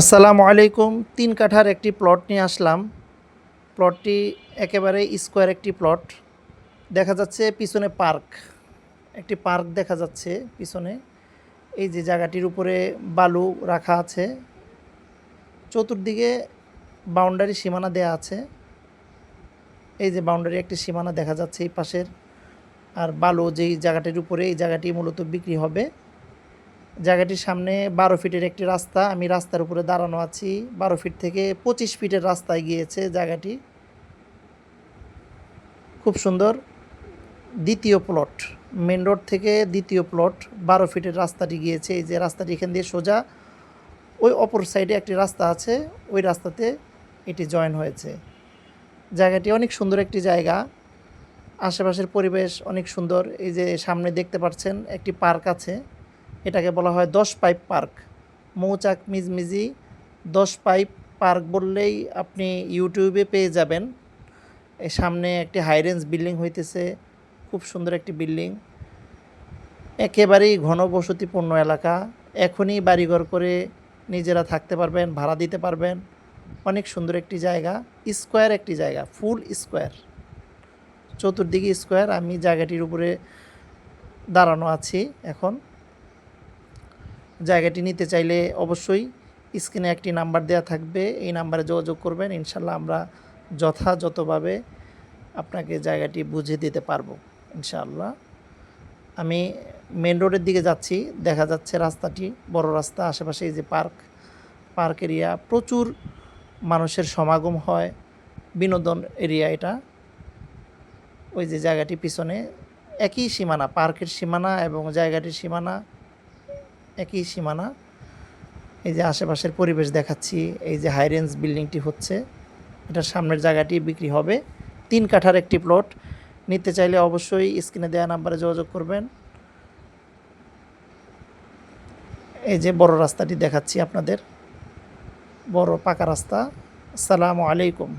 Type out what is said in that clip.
আসসালামু আলাইকুম। ৩ কাঠার একটি প্লট নিয়ে আসলাম। প্লটটি একেবারে স্কোয়ার একটি প্লট। দেখা যাচ্ছে পিছনে পার্ক। একটি পার্ক দেখা যাচ্ছে পিছনে। এই যে জায়গাটির উপরে বালু রাখা আছে। চতুর্দিকে বাউন্ডারি সীমানা দেয়া আছে। এই যে বাউন্ডারি একটি সীমানা দেখা যাচ্ছে এই পাশের। আর বালু যেই জায়গাটির উপরে এই জায়গাটি মূলত বিক্রি হবে। জায়গাটির সামনে ১২ ফিটের একটি রাস্তা। আমি রাস্তার উপরে দাঁড়ানো আছি। ১২ ফিট থেকে ২৫ ফিটের রাস্তায় গিয়েছে জায়গাটি। খুব সুন্দর। দ্বিতীয় প্লট, মেন রোড থেকে দ্বিতীয় প্লট, ১২ ফিটের রাস্তাটি গিয়েছে। এই যে রাস্তাটি এখান দিয়ে সোজা ওই অপর সাইডে একটি রাস্তা আছে, ওই রাস্তাতে এটি জয়েন হয়েছে। জায়গাটি অনেক সুন্দর একটি জায়গা। আশেপাশের পরিবেশ অনেক সুন্দর। এই যে সামনে দেখতে পাচ্ছেন একটি পার্ক আছে। এটাকে বলা হয় ১০ পাইপ পার্ক। মৌচাক মিজমিজি ১০ পাইপ পার্ক বললেই আপনি ইউটিউবে পেয়ে যাবেন। এই সামনে একটি হাই রেঞ্জ বিল্ডিং হইতেছে। খুব সুন্দর একটি বিল্ডিং। একেবারেই ঘনবসতিপূর্ণ এলাকা। এখনই বাড়িঘর করে নিজেরা থাকতে পারবেন, ভাড়া দিতে পারবেন। অনেক সুন্দর একটি জায়গা। স্কোয়ার একটি জায়গা, ফুল স্কোয়ার। চতুর্দিকে স্কোয়ার। আমি জায়গাটির উপরে দাঁড়ানো আছি এখন। জায়গাটি নিতে চাইলে অবশ্যই স্ক্রিনে একটি নাম্বার দেওয়া থাকবে। এই নাম্বারে যোগাযোগ করবেন। ইনশাল্লাহ আমরা যথাযথভাবে আপনাকে জায়গাটি বুঝিয়ে দিতে পারবো ইনশাআল্লাহ। আমি মেন রোডের দিকে যাচ্ছি। দেখা যাচ্ছে রাস্তাটি বড় রাস্তা। আশেপাশে এই যে পার্ক এরিয়া, প্রচুর মানুষের সমাগম হয়। বিনোদন এরিয়া এটা। ওই যে জায়গাটি পিছনে একই সীমানা, পার্কের সীমানা এবং জায়গাটির সীমানা একই সীমানা। এই যে আশেপাশের পরিবেশ দেখাচ্ছি। এই যে হাই রেঞ্জ বিল্ডিংটি হচ্ছে, এটার সামনের জায়গাটি বিক্রি হবে। ৩ কাঠার একটি প্লট। নিতে চাইলে অবশ্যই স্ক্রিনে দেওয়া নাম্বারে যোগাযোগ করবেন। এই যে বড় রাস্তাটি দেখাচ্ছি আপনাদের, বড় পাকা রাস্তা। আসসালামু আলাইকুম।